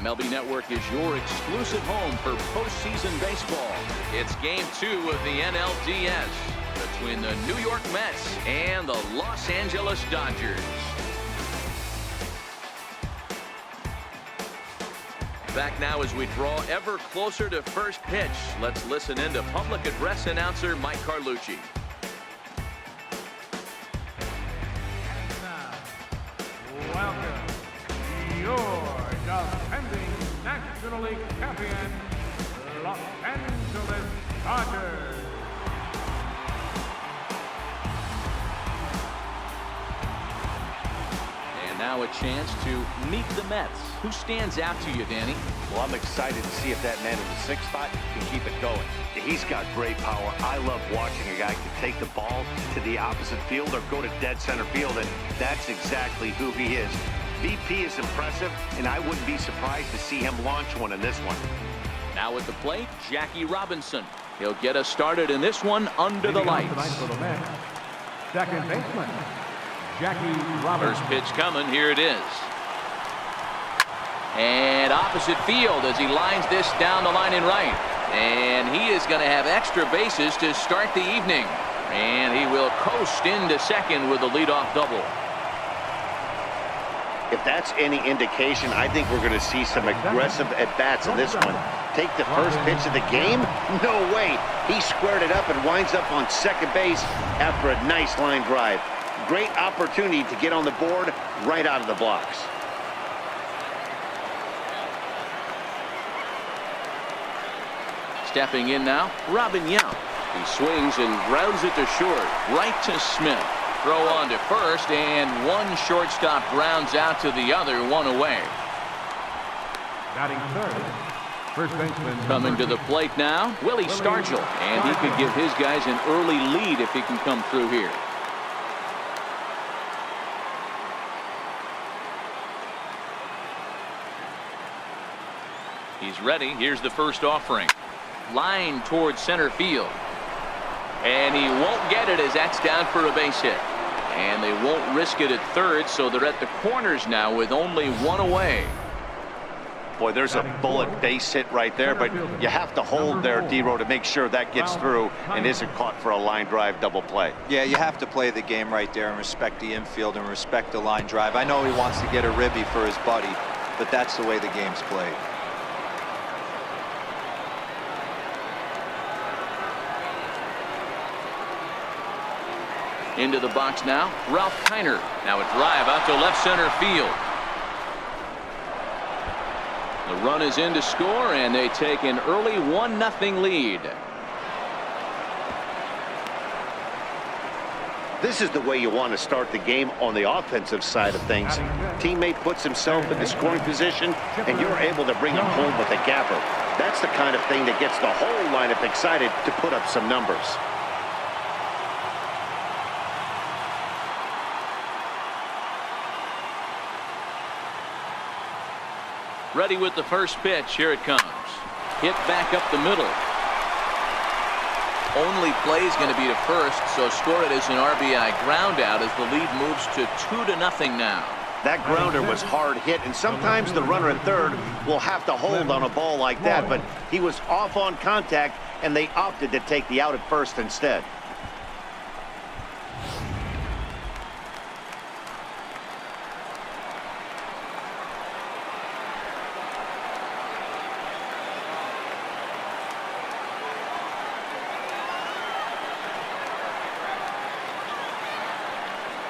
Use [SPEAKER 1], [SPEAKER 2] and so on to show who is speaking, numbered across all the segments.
[SPEAKER 1] MLB Network is your exclusive home for postseason baseball. It's Game 2 of the NLDS between the New York Mets and the Los Angeles Dodgers. Back now as we draw ever closer to first pitch. Let's listen in to public address announcer Mike Carlucci.
[SPEAKER 2] Welcome, your defending National League champion, Los Angeles Dodgers.
[SPEAKER 1] And now a chance to meet the Mets. Who stands out to you, Danny?
[SPEAKER 3] Well, I'm excited to see if that man in the sixth spot can keep it going. He's got great power. I love watching a guy can take the ball to the opposite field or go to dead center field, and that's exactly who he is. VP is impressive, and I wouldn't be surprised to see him launch one in this one.
[SPEAKER 1] Now at the plate, Jackie Robinson. He'll get us started in this one under the lights.
[SPEAKER 2] For the Mets, second baseman, Jackie Robinson.
[SPEAKER 1] First pitch coming. Here it is. And opposite field as he lines this down the line in right. And he is going to have extra bases to start the evening. And he will coast into second with a leadoff double.
[SPEAKER 3] If that's any indication, I think we're going to see some aggressive at-bats in this one. Take the first pitch of the game? No way. He squared it up and winds up on second base after a nice line drive. Great opportunity to get on the board right out of the blocks.
[SPEAKER 1] Stepping in now, Robin Young. He swings and grounds it to short. Right to Smith. Throw on to first, and one shortstop grounds out to the other, one away.
[SPEAKER 2] Batting third, first baseman.
[SPEAKER 1] Coming to the plate now, Willie Stargell. And he could give his guys an early lead if he can come through here. He's ready. Here's the first offering. Line towards center field. And he won't get it as that's down for a base hit. And they won't risk it at third, so they're at the corners now with only one away.
[SPEAKER 3] Boy, there's a bullet base hit right there, but you have to hold there, D-Row, to make sure that gets through and isn't caught for a line drive double play.
[SPEAKER 4] Yeah, you have to play the game right there and respect the infield and respect the line drive. I know he wants to get a ribby for his buddy, but that's the way the game's played.
[SPEAKER 1] Into the box now, Ralph Kiner. Now a drive out to left center field. The run is in to score, and they take an early 1-0 lead.
[SPEAKER 3] This is the way you want to start the game on the offensive side of things. Teammate puts himself in the scoring position, and you're able to bring him home with a gapper. That's the kind of thing that gets the whole lineup excited to put up some numbers.
[SPEAKER 1] Ready with the first pitch. Here it comes. Hit back up the middle. Only play is going to be to first, so score it as an RBI ground out as the lead moves to 2-0 now.
[SPEAKER 3] That grounder was hard hit, and sometimes the runner at third will have to hold on a ball like that, but he was off on contact, and they opted to take the out at first instead.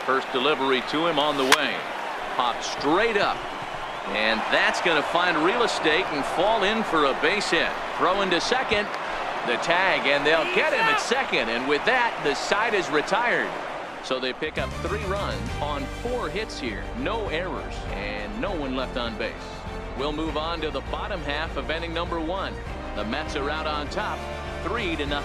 [SPEAKER 1] First delivery to him on the way. Popped straight up. And that's going to find real estate and fall in for a base hit. Throw into second. The tag, and they'll get him at second. And with that, the side is retired. So they pick up 3 runs on 4 hits here. No errors and no one left on base. We'll move on to the bottom half of inning number 1. The Mets are out on top, 3-0.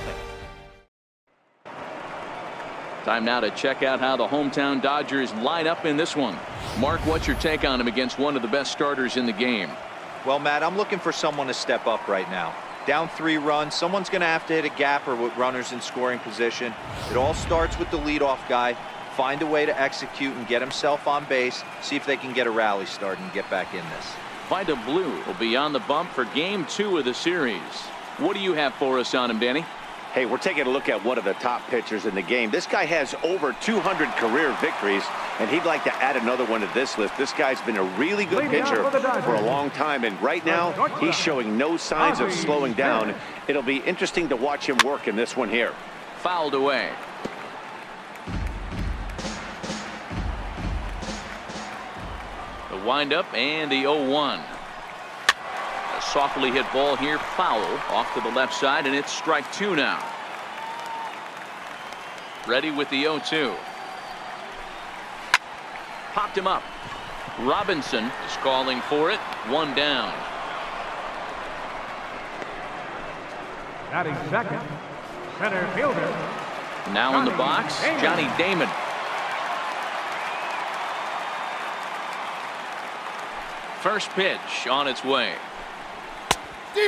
[SPEAKER 1] Time now to check out how the hometown Dodgers line up in this one. Mark, what's your take on him against one of the best starters in the game?
[SPEAKER 4] Well, Matt, I'm looking for someone to step up right now. Down 3 runs, someone's going to have to hit a gapper with runners in scoring position. It all starts with the leadoff guy. Find a way to execute and get himself on base. See if they can get a rally started and get back in this.
[SPEAKER 1] VIDA Blue will be on the bump for game 2 of the series. What do you have for us on him, Danny?
[SPEAKER 3] Hey, we're taking a look at one of the top pitchers in the game. This guy has over 200 career victories, and he'd like to add another one to this list. This guy's been a really good pitcher for a long time, and right now he's showing no signs of slowing down. It'll be interesting to watch him work in this one here.
[SPEAKER 1] Fouled away. The windup and the 0-1. A softly hit ball here, foul off to the left side, and it's strike 2 now. Ready with the 0-2. Popped him up. Robinson is calling for it. 1 down.
[SPEAKER 2] Batting second, center fielder.
[SPEAKER 1] Now in the box, Johnny Damon. First pitch on its way.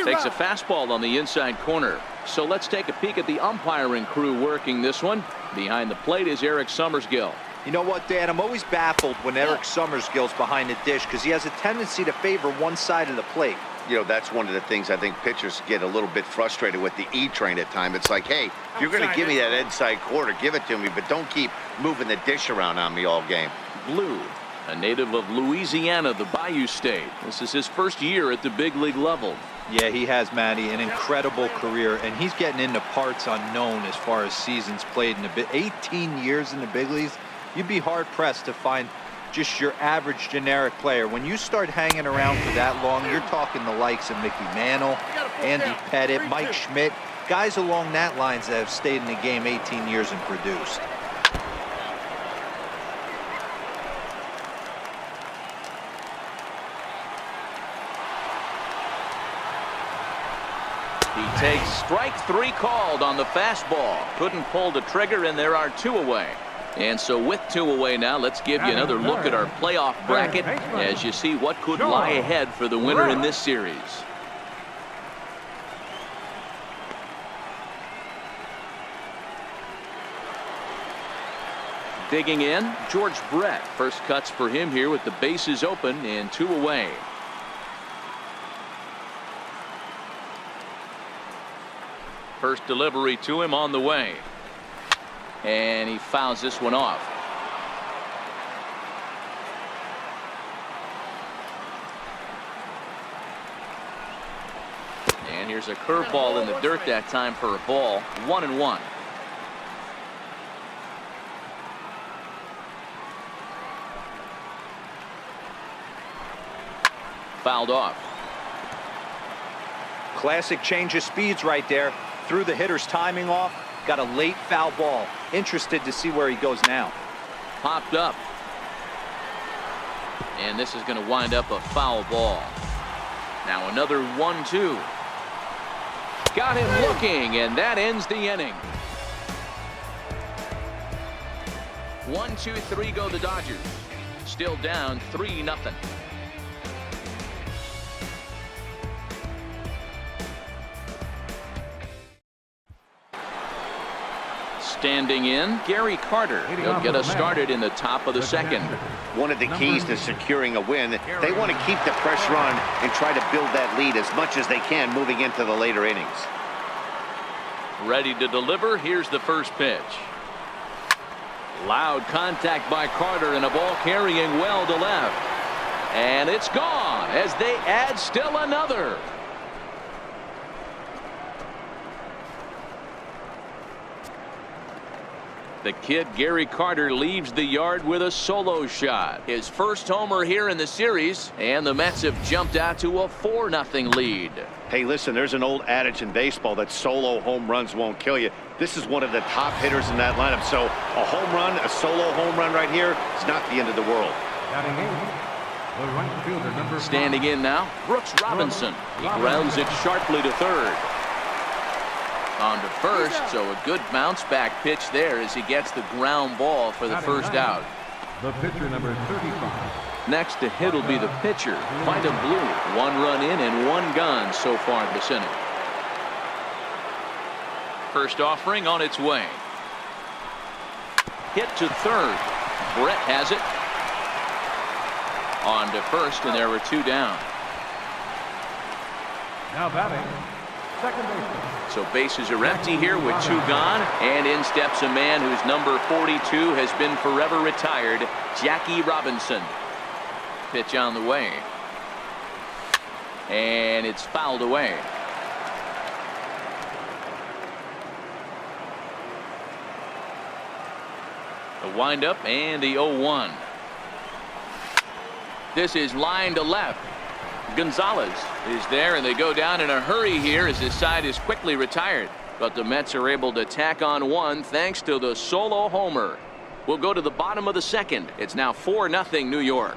[SPEAKER 1] Takes a fastball on the inside corner. So let's take a peek at the umpiring crew working this one. Behind the plate is Eric Summersgill.
[SPEAKER 4] You know what, Dan? I'm always baffled when Eric Summersgill's behind the dish because he has a tendency to favor one side of the plate.
[SPEAKER 5] You know, that's one of the things I think pitchers get a little bit frustrated with the E-train at times. It's like, hey, if you're going to give me that inside quarter, give it to me, but don't keep moving the dish around on me all game.
[SPEAKER 1] Blue, a native of Louisiana, the Bayou State. This is his first year at the big league level.
[SPEAKER 4] Yeah, he has, Matty, an incredible career, and he's getting into parts unknown as far as seasons played in the 18 years in the big leagues. You'd be hard-pressed to find just your average generic player. When you start hanging around for that long, you're talking the likes of Mickey Mantle, Andy Pettit, Mike Schmidt, guys along that lines that have stayed in the game 18 years and produced.
[SPEAKER 1] He takes strike 3 called on the fastball. Couldn't pull the trigger, and there are 2 away. And so with 2 away now, let's give you another look at our playoff bracket as you see what could lie ahead for the winner in this series. Digging in, George Brett. First cuts for him here with the bases open and 2 away. First delivery to him on the way. And he fouls this one off. And here's a curveball in the dirt that time for a ball. 1-1. Fouled off.
[SPEAKER 4] Classic change of speeds right there. Threw the hitter's timing off. Got a late foul ball. Interested to see where he goes now.
[SPEAKER 1] Popped up. And this is going to wind up a foul ball. Now another 1-2. Got him looking, and that ends the inning. 1-2-3 go the Dodgers. Still down 3-0. Standing in, Gary Carter. He'll get us started in the top of the second.
[SPEAKER 5] One of the keys to securing a win, they want to keep the pressure on and try to build that lead as much as they can moving into the later innings.
[SPEAKER 1] Ready to deliver. Here's the first pitch. Loud contact by Carter, and a ball carrying well to left. And it's gone as they add still another. The kid Gary Carter leaves the yard with a solo shot. His first homer here in the series, and the Mets have jumped out to a 4-0 lead.
[SPEAKER 3] Hey, listen, there's an old adage in baseball that solo home runs won't kill you. This is one of the top hitters in that lineup. So a home run, a solo home run right here is not the end of the world.
[SPEAKER 2] The right fielder, number 5.
[SPEAKER 1] Standing in now, Brooks Robinson. He grounds it sharply to third. On to first, so a good bounce back pitch there as he gets the ground ball for the first out.
[SPEAKER 2] The pitcher, number 35.
[SPEAKER 1] Next to hit will be the pitcher, VIDA Blue. 1 run in and 1 gone so far this inning. First offering on its way. Hit to third. Brett has it. On to first, and there were 2 down.
[SPEAKER 2] Now batting, second baseman.
[SPEAKER 1] So bases are empty here with 2 gone, and in steps a man whose number 42 has been forever retired, Jackie Robinson. Pitch on the way, and it's fouled away. The windup and the 0-1. This is line to left. Gonzalez is there, and they go down in a hurry here as his side is quickly retired. But the Mets are able to tack on 1 thanks to the solo homer. We'll go to the bottom of the second. It's now 4-0 New York.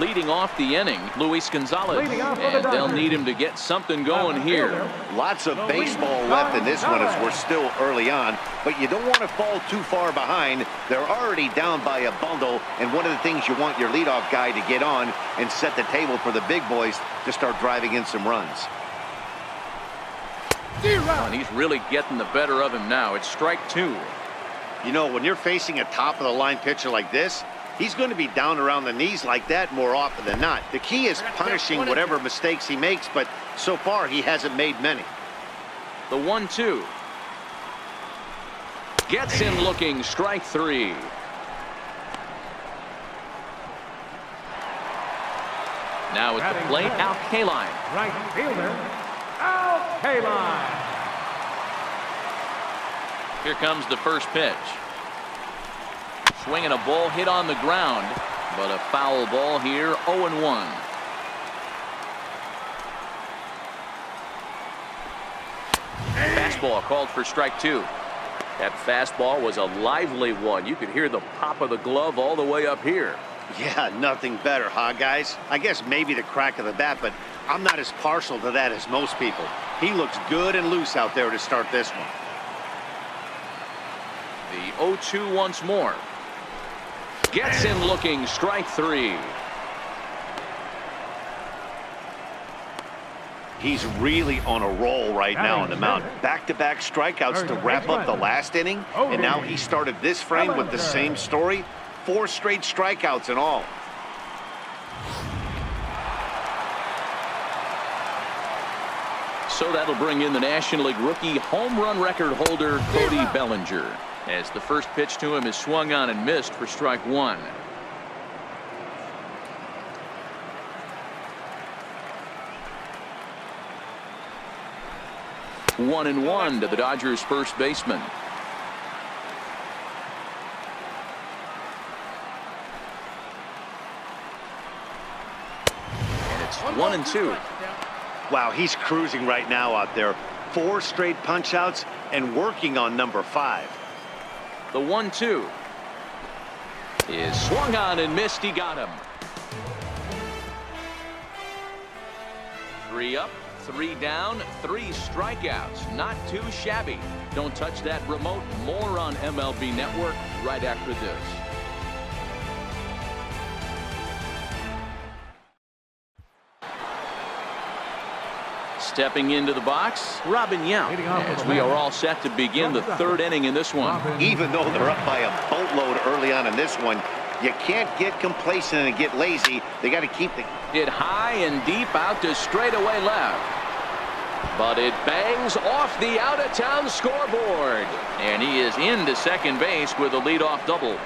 [SPEAKER 1] Leading off the inning, Luis Gonzalez, and they'll need him to get something going here.
[SPEAKER 3] Lots of baseball left in this one as we're still early on, but you don't want to fall too far behind. They're already down by a bundle, and one of the things you want your leadoff guy to get on and set the table for the big boys to start driving in some runs.
[SPEAKER 1] And he's really getting the better of him now. It's strike 2.
[SPEAKER 3] You know, when you're facing a top-of-the-line pitcher like this, he's going to be down around the knees like that more often than not. The key is punishing whatever mistakes he makes, but so far he hasn't made many.
[SPEAKER 1] The 1-2. Gets him looking, strike 3. Now at the plate, Al Kaline.
[SPEAKER 2] Right fielder, Al Kaline.
[SPEAKER 1] Here comes the first pitch. Swinging a ball hit on the ground, but a foul ball here, 0-1. Fastball called for strike 2. That fastball was a lively one. You could hear the pop of the glove all the way up here.
[SPEAKER 3] Yeah, nothing better, huh, guys? I guess maybe the crack of the bat, but I'm not as partial to that as most people. He looks good and loose out there to start this one.
[SPEAKER 1] The 0-2 once more. Gets him looking, strike 3.
[SPEAKER 3] He's really on a roll right now on the mound. Back-to-back strikeouts to wrap up the last inning, and now he started this frame with the same story. 4 straight strikeouts in all.
[SPEAKER 1] So that'll bring in the National League rookie home run record holder Cody Bellinger, as the first pitch to him is swung on and missed for strike 1. One and one to the Dodgers first baseman. And it's 1-2.
[SPEAKER 3] Wow, he's cruising right now out there. 4 straight punch outs and working on number 5.
[SPEAKER 1] The 1-2 is swung on and missed. He got him. 3 up, 3 down, 3 strikeouts. Not too shabby. Don't touch that remote. More on MLB Network right after this. Stepping into the box, Robin Yount, as we are all set to begin the 3rd inning in this one.
[SPEAKER 3] Even though they're up by a boatload early on in this one, you can't get complacent and get lazy. They got to keep the
[SPEAKER 1] hit high and deep out to straightaway left. But it bangs off the out-of-town scoreboard. And he is into second base with a leadoff double.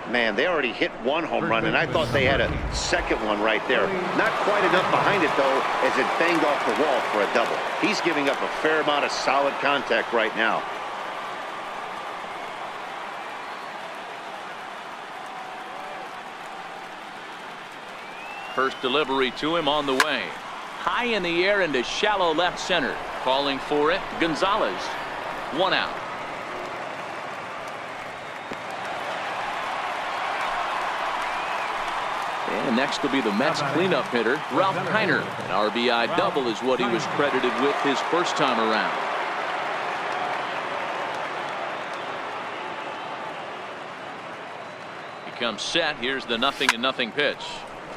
[SPEAKER 3] Man, they already hit 1 home run, and I thought they had a second one right there. Not quite enough behind it, though, as it banged off the wall for a double. He's giving up a fair amount of solid contact right now.
[SPEAKER 1] First delivery to him on the way. High in the air into shallow left center. Calling for it, Gonzalez. 1 out. And next will be the Mets cleanup hitter, Ralph Kiner. An RBI double is what he was credited with his first time around. He comes set. Here's the 0-0 pitch.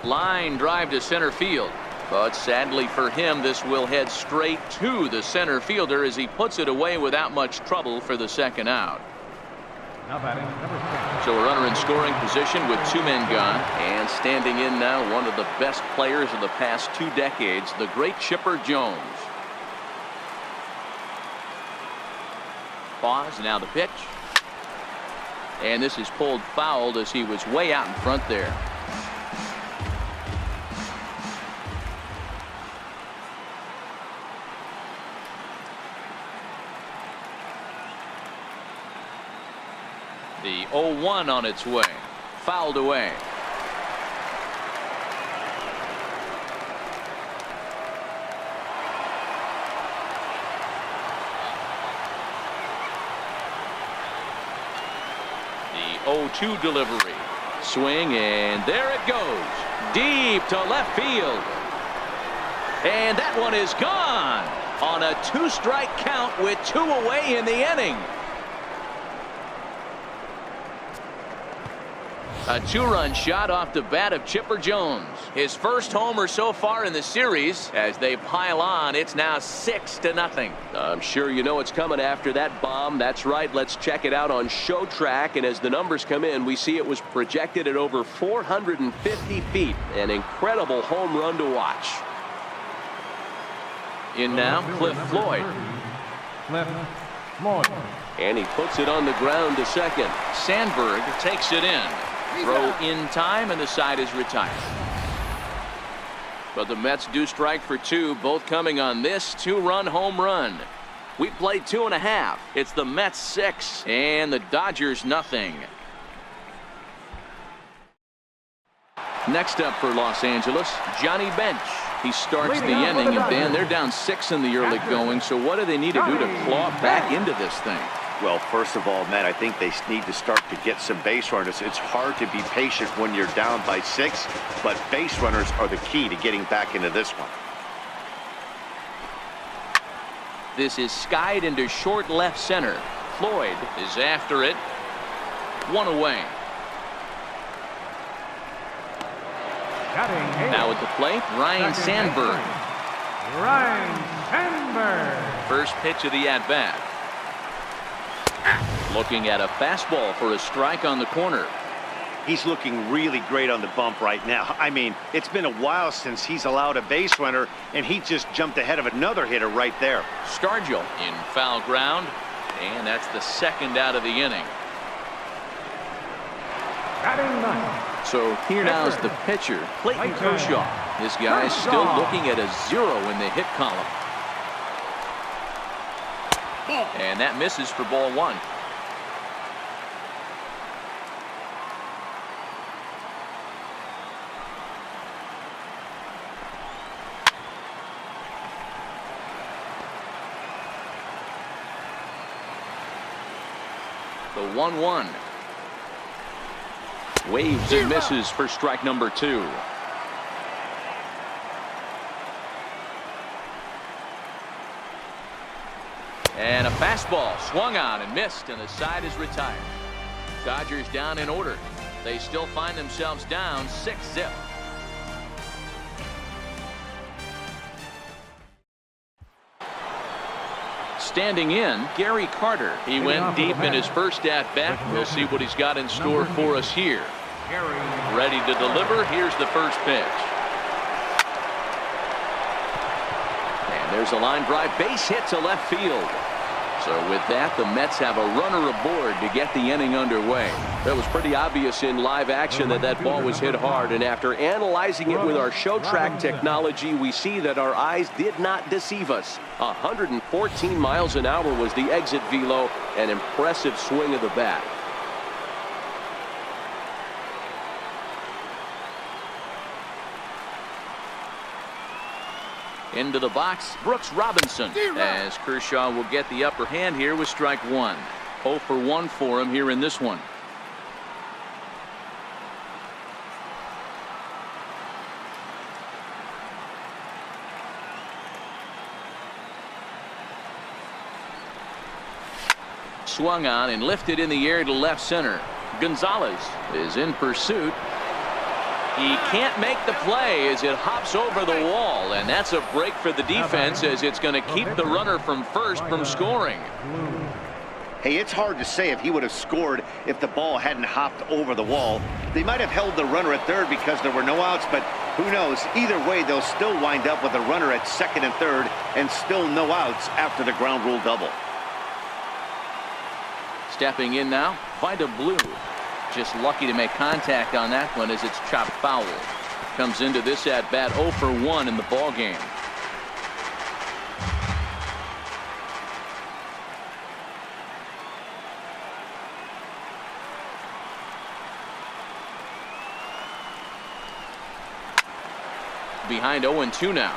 [SPEAKER 1] Line drive to center field. But sadly for him, this will head straight to the center fielder as he puts it away without much trouble for the second out.
[SPEAKER 2] Now batting number 6.
[SPEAKER 1] So a runner in scoring position with 2 men gone. And standing in now, one of the best players of the past 2 decades, the great Chipper Jones. Pause, now the pitch. And this is pulled fouled as he was way out in front there. The 0-1 on its way. Fouled away. The 0-2 delivery. Swing, and there it goes. Deep to left field. And that one is gone on a 2-strike count with 2 away in the inning. A 2-run shot off the bat of Chipper Jones. His first homer so far in the series. As they pile on, it's now 6-0.
[SPEAKER 6] I'm sure you know what's coming after that bomb. That's right. Let's check it out on Show Track. And as the numbers come in, we see it was projected at over 450 feet. An incredible home run to watch.
[SPEAKER 1] In now, Cliff Floyd.
[SPEAKER 2] Cliff Floyd.
[SPEAKER 6] And he puts it on the ground to second.
[SPEAKER 1] Sandberg takes it in. Throw in time, and the side is retired. But the Mets do strike for 2, both coming on this 2-run home run. We played 2.5. It's the Mets 6 and the Dodgers nothing. Next up for Los Angeles, Johnny Bench. He starts the inning, and Dan, they're down 6 in the early going. So what do they need to do to claw back into this thing?
[SPEAKER 3] Well, first of all, Matt, I think they need to start to get some base runners. It's hard to be patient when you're down by 6, but base runners are the key to getting back into this one.
[SPEAKER 1] This is skied into short left center. Floyd is after it. 1 away. Now at the plate, Ryne Sandberg.
[SPEAKER 2] Ryne Sandberg.
[SPEAKER 1] First pitch of the at-bat. Looking at a fastball for a strike on the corner.
[SPEAKER 3] He's looking really great on the bump right now. I mean, it's been a while since he's allowed a base runner, and he just jumped ahead of another hitter right there.
[SPEAKER 1] Stargell in foul ground, and that's the 2nd out of the inning.
[SPEAKER 2] Batting 9.
[SPEAKER 1] So here now is the pitcher, Clayton Kershaw. This guy is still looking at a 0 in the hit column. And that misses for ball 1. The 1-1. Waves and misses for strike number 2. And a fastball swung on and missed, and the side is retired. Dodgers down in order. They still find themselves down 6-0. Standing in, Gary Carter. He went deep in his first at-bat. We'll see what he's got in store for us here. Ready to deliver. Here's the first pitch. And there's a line drive, base hit to left field. So with that, the Mets have a runner aboard to get the inning underway.
[SPEAKER 6] That was pretty obvious in live action that ball was hit hard, and after analyzing it with our Show Track technology, we see that our eyes did not deceive us. 114 miles an hour was the exit velo, an impressive swing of the bat.
[SPEAKER 1] Into the box, Brooks Robinson, as Kershaw will get the upper hand here with strike 1. 0 for 1 for him here in this one. Swung on and lifted in the air to left center. Gonzalez is in pursuit. He can't make the play as it hops over the wall, and that's a break for the defense as it's going to keep the runner from first from scoring.
[SPEAKER 3] Hey, it's hard to say if he would have scored if the ball hadn't hopped over the wall. They might have held the runner at third because there were no outs, but who knows? Either way, they'll still wind up with a runner at second and third and still no outs after the ground rule double.
[SPEAKER 1] Stepping in now, VIDA blue. Just lucky to make contact on that one as it's chopped foul. Comes into this at bat 0 for 1 in the ball game. Behind 0-2 now.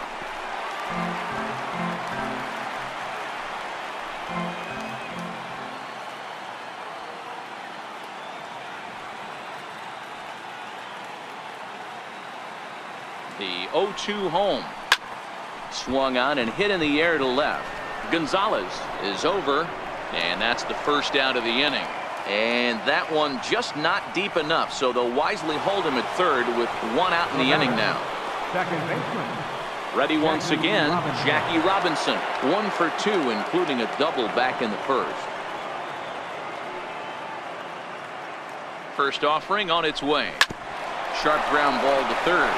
[SPEAKER 1] The 0-2 home. Swung on and hit in the air to left. Gonzalez is over, and that's the first out of the inning. And that one just not deep enough, so they'll wisely hold him at third with 1 out in the inning now.
[SPEAKER 2] Second baseman.
[SPEAKER 1] Ready once again, Jackie Robinson. 1 for 2, including a double back in the first. First offering on its way. Sharp ground ball to third.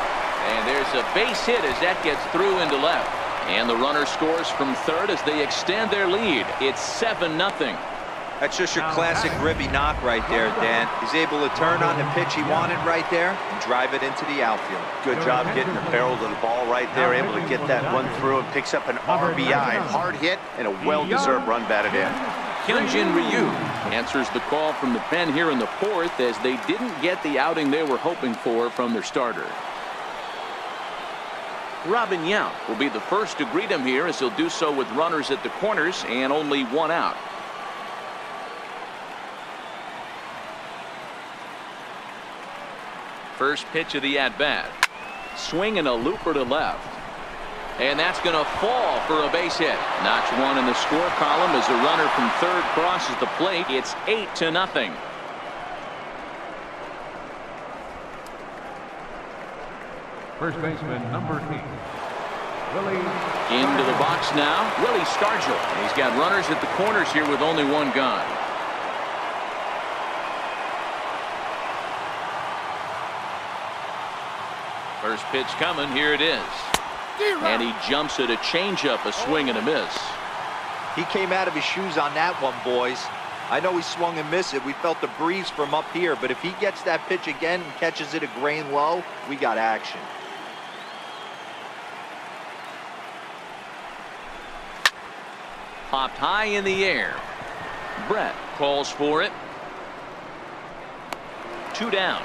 [SPEAKER 1] And there's a base hit as that gets through into left. And the runner scores from third as they extend their lead. It's 7-0.
[SPEAKER 4] That's just your classic ribby knock right there, Dan. He's able to turn on the pitch he wanted right there and drive it into the outfield.
[SPEAKER 3] Good job getting the barrel of the ball right there, able to get that run through and picks up an RBI. Hard hit and a well-deserved run batted in.
[SPEAKER 1] Hyunjin Ryu answers the call from the pen here in the fourth as they didn't get the outing they were hoping for from their starter. Robin Yount will be the first to greet him here as he'll do so with runners at the corners and only 1 out. First pitch of the at-bat. Swing and a looper to left. And that's going to fall for a base hit. Notch 1 in the score column as a runner from third crosses the plate. It's 8-0.
[SPEAKER 2] First baseman, number 8. Willie.
[SPEAKER 1] Into the box now, Willie Stargell. He's got runners at the corners here with only 1 gone. First pitch coming, here it is. And he jumps at a changeup, a swing and a miss.
[SPEAKER 4] He came out of his shoes on that one, boys. I know he swung and missed it. We felt the breeze from up here, but if he gets that pitch again and catches it a grain low, we got action.
[SPEAKER 1] Popped high in the air. Brett calls for it. 2 down.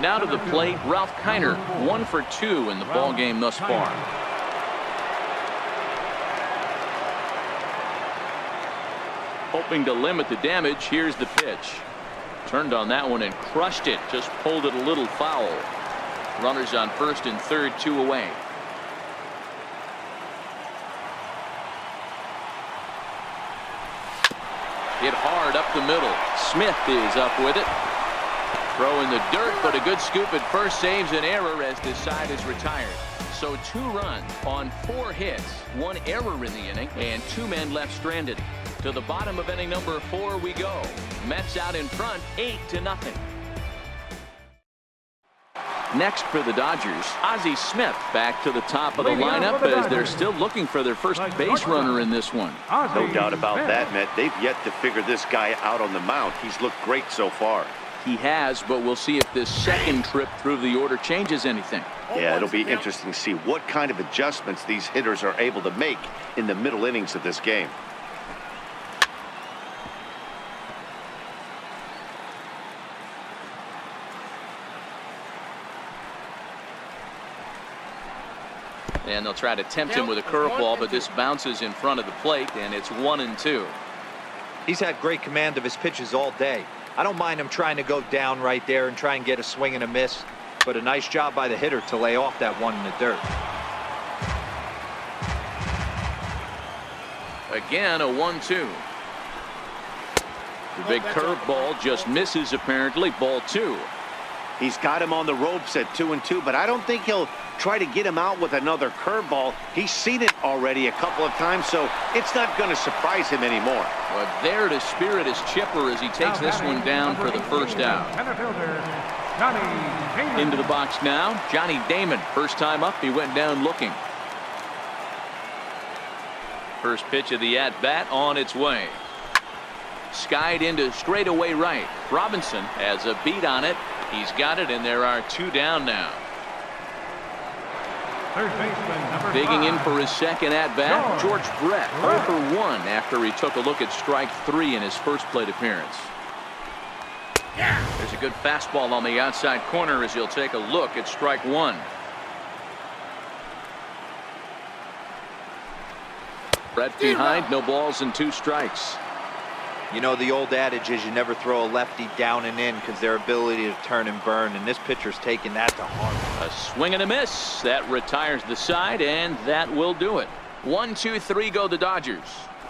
[SPEAKER 1] Now to the plate, Ralph Kiner. 1 for 2 in the ball game thus far. Hoping to limit the damage, here's the pitch. Turned on that one and crushed it. Just pulled it a little foul. Runners on first and third, 2 away. Hit hard up the middle. Smith is up with it. Throw in the dirt, but a good scoop at first saves an error as this side is retired. So 2 runs on 4 hits, 1 error in the inning, and 2 men left stranded. To the bottom of inning number 4 we go. Mets out in front, 8-0. Next for the Dodgers, Ozzie Smith back to the top of the lineup as they're still looking for their first base runner in this one.
[SPEAKER 3] No doubt about that, Matt. They've yet to figure this guy out on the mound. He's looked great so far.
[SPEAKER 1] He has, but we'll see if this second trip through the order changes anything.
[SPEAKER 3] Yeah, it'll be interesting to see what kind of adjustments these hitters are able to make in the middle innings of this game.
[SPEAKER 1] And they'll try to tempt him with a curveball, but this bounces in front of the plate, and it's 1-2.
[SPEAKER 4] He's had great command of his pitches all day. I don't mind him trying to go down right there and try and get a swing and a miss, but a nice job by the hitter to lay off that one in the dirt.
[SPEAKER 1] Again, a 1-2. The big curveball just misses apparently. Ball 2.
[SPEAKER 3] He's got him on the ropes at 2-2, but I don't think he'll try to get him out with another curveball. He's seen it already a couple of times, so it's not going to surprise him anymore.
[SPEAKER 1] But there to spirit his Chipper as he takes this one down for the first out.
[SPEAKER 2] Center fielder, Johnny Damon.
[SPEAKER 1] Into the box now, Johnny Damon. First time up, he went down looking. First pitch of the at-bat on its way. Skied into straightaway right. Robinson has a beat on it. He's got it, and there are 2 down now.
[SPEAKER 2] Third baseman, number
[SPEAKER 1] Digging
[SPEAKER 2] 5.
[SPEAKER 1] in for his second at-bat, George Brett, 0 for 1 after he took a look at strike 3 in his first plate appearance. There's a good fastball on the outside corner as he'll take a look at strike 1. Brett behind, no balls and 2 strikes.
[SPEAKER 4] You know, the old adage is you never throw a lefty down and in because their ability to turn and burn, and this pitcher's taking that to heart.
[SPEAKER 1] A swing and a miss. That retires the side, and that will do it. 1, 2, 3 go the Dodgers.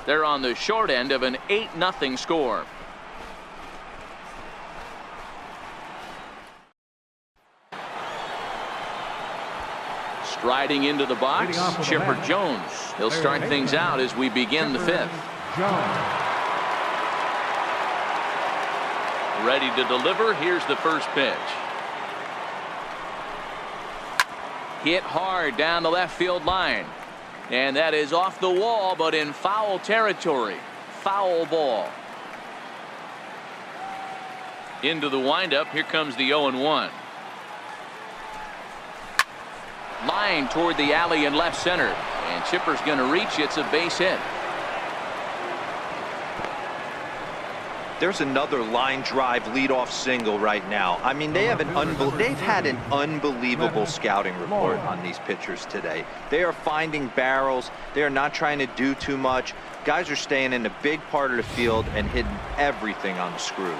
[SPEAKER 1] They're on the short end of an 8-0 score. Striding into the box, Chipper Jones. He'll start things out as we begin the 5th.
[SPEAKER 2] Jones.
[SPEAKER 1] Ready to deliver. Here's the first pitch. Hit hard down the left field line. And that is off the wall, but in foul territory. Foul ball. Into the windup. Here comes the 0-1. Line toward the alley in left center. And Chipper's going to reach. It's a base hit.
[SPEAKER 4] There's another line drive leadoff single right now. I mean, they've had an unbelievable scouting report on these pitchers today. They are finding barrels. They are not trying to do too much. Guys are staying in the big part of the field and hitting everything on the screws.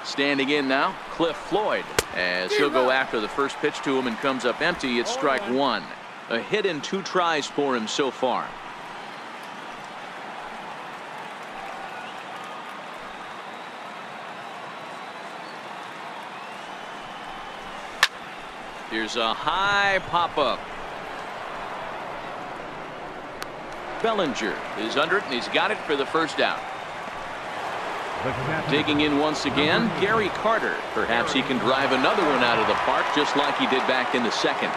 [SPEAKER 1] Standing in now, Cliff Floyd, as he'll go after the first pitch to him and comes up empty. It's strike 1. A hit in 2 tries for him so far. Here's a high pop-up. Bellinger is under it, and he's got it for the first out. Digging in once again, Gary Carter. Perhaps he can drive another one out of the park just like he did back in the 2nd.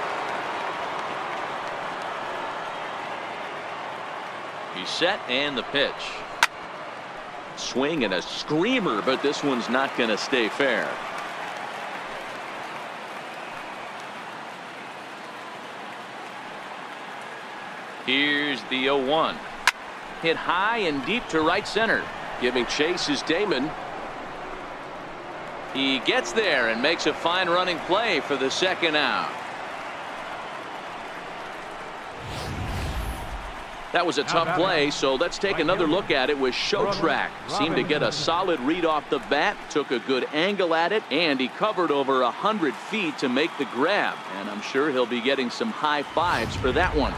[SPEAKER 1] He's set, and the pitch. Swing and a screamer, but this one's not going to stay fair. Here's the 0-1. Hit high and deep to right center.
[SPEAKER 6] Giving chase is Damon.
[SPEAKER 1] He gets there and makes a fine running play for the second out. That was a tough play, so let's take another look at it with Show Track. Seemed to get a solid read off the bat, took a good angle at it, and he covered over 100 feet to make the grab. And I'm sure he'll be getting some high fives for that one.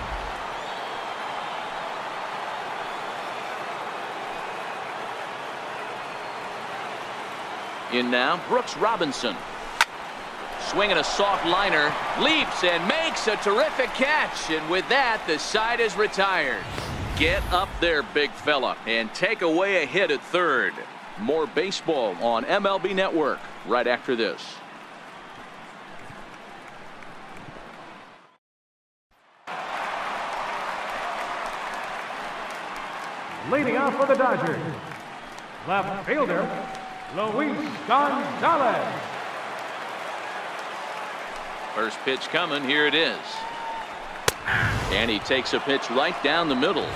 [SPEAKER 1] In now, Brooks Robinson. Swinging a soft liner, leaps and makes a terrific catch. And with that, the side is retired. Get up there, big fella, and take away a hit at third. More baseball on MLB Network right after this.
[SPEAKER 2] Leading off for the Dodgers, left fielder, Luis Gonzalez.
[SPEAKER 1] First pitch coming. Here it is. And he takes a pitch right down the middle.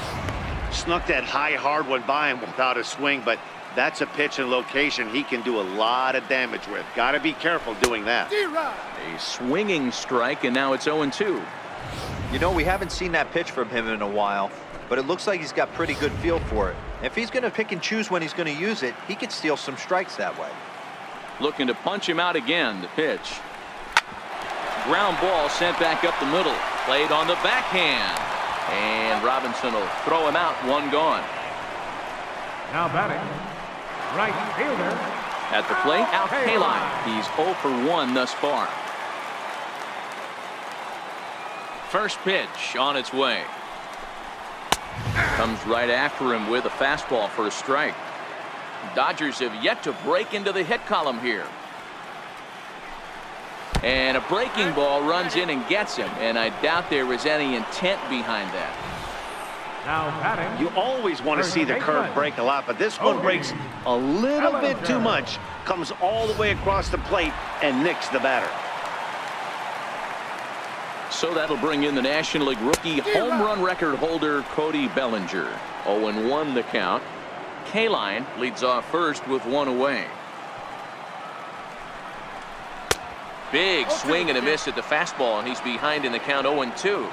[SPEAKER 3] Snuck that high hard one by him without a swing, but that's a pitch and location he can do a lot of damage with. Got to be careful doing that.
[SPEAKER 1] A swinging strike, and now it's 0-2.
[SPEAKER 4] You know, we haven't seen that pitch from him in a while, but it looks like he's got pretty good feel for it. If he's going to pick and choose when he's going to use it, he could steal some strikes that way.
[SPEAKER 1] Looking to punch him out again. The pitch. Ground ball sent back up the middle. Played on the backhand. And Robinson will throw him out. One gone.
[SPEAKER 2] Now batting, Right fielder.
[SPEAKER 1] At the plate, Al Kaline. He's 0 for 1 thus far. First pitch on its way. Comes right after him with a fastball for a strike. Dodgers have yet to break into the hit column here. And a breaking ball runs in and gets him, and I doubt there was any intent behind that.
[SPEAKER 2] Now batting.
[SPEAKER 3] You always want to see the curve break a lot, but this one breaks a little bit too much. Comes all the way across the plate and nicks the batter.
[SPEAKER 1] So that'll bring in the National League rookie home run record holder Cody Bellinger. 0-1 the count. Kaline leads off first with 1 away. Big swing and a miss at the fastball, and he's behind in the count 0-2.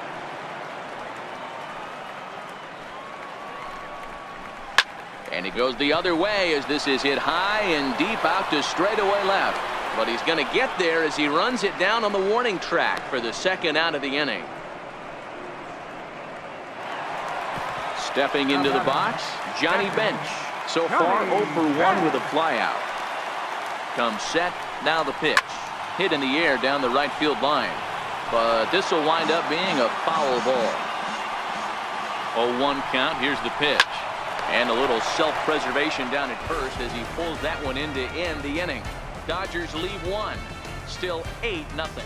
[SPEAKER 1] And he goes the other way as this is hit high and deep out to straightaway left. But he's going to get there as he runs it down on the warning track for the second out of the inning. Stepping into the box, Johnny Bench. So far 0 for 1 with a flyout. Comes set, now the pitch. Hit in the air down the right field line. But this will wind up being a foul ball. 0-1 count, here's the pitch. And a little self-preservation down at first as he pulls that one in to end the inning. Dodgers lead 1. Still 8-0.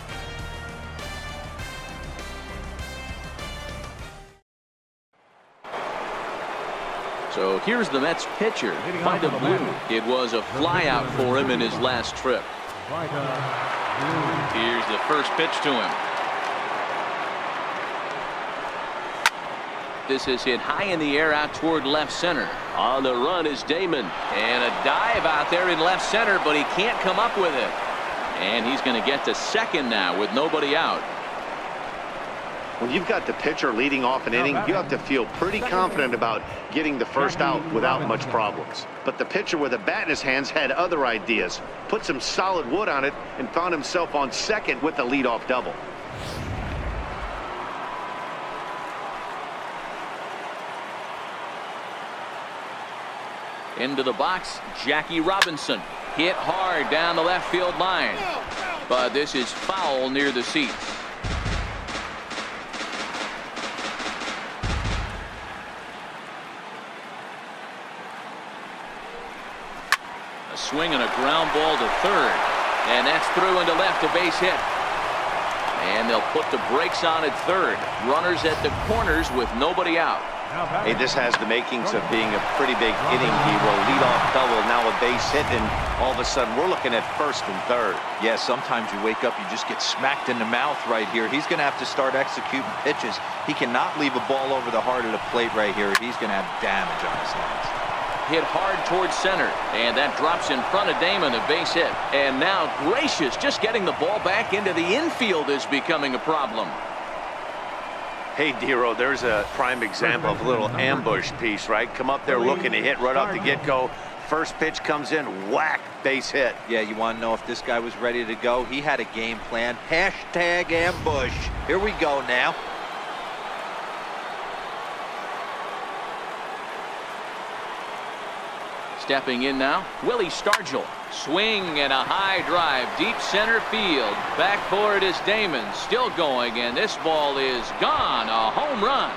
[SPEAKER 1] So here's the Mets pitcher, VIDA Blue. It was a flyout for him in his last trip. Here's the first pitch to him. This is hit high in the air out toward left center. On the run is Damon. And a dive out there in left center, but he can't come up with it. And he's going to get to second now with nobody out.
[SPEAKER 3] When you've got the pitcher leading off an inning, you have to feel pretty confident about getting the first out without much problems. But the pitcher with a bat in his hands had other ideas. Put some solid wood on it and found himself on second with the leadoff double.
[SPEAKER 1] Into the box, Jackie Robinson. Hit hard down the left field line. But this is foul near the seats. A swing and a ground ball to third. And that's through into left, a base hit. And they'll put the brakes on at third. Runners at the corners with nobody out.
[SPEAKER 3] Hey, this has the makings of being a pretty big inning, hero. Leadoff double, now a base hit, and all of a sudden we're looking at first and third.
[SPEAKER 4] Yeah, sometimes you wake up, you just get smacked in the mouth right here. He's going to have to start executing pitches. He cannot leave a ball over the heart of the plate right here. He's going to have damage on his hands.
[SPEAKER 1] Hit hard towards center, and that drops in front of Damon, a base hit. And now Gracious, just getting the ball back into the infield is becoming a problem.
[SPEAKER 3] Hey, Dero, there's a prime example of a little ambush piece, right? Come up there looking to hit right off the get-go. First pitch comes in, whack, base hit.
[SPEAKER 4] Yeah, you want to know if this guy was ready to go? He had a game plan. Hashtag ambush. Here we go now.
[SPEAKER 1] Stepping in now, Willie Stargell. Swing and a high drive, deep center field. Back for it is Damon, still going, and this ball is gone. A home run.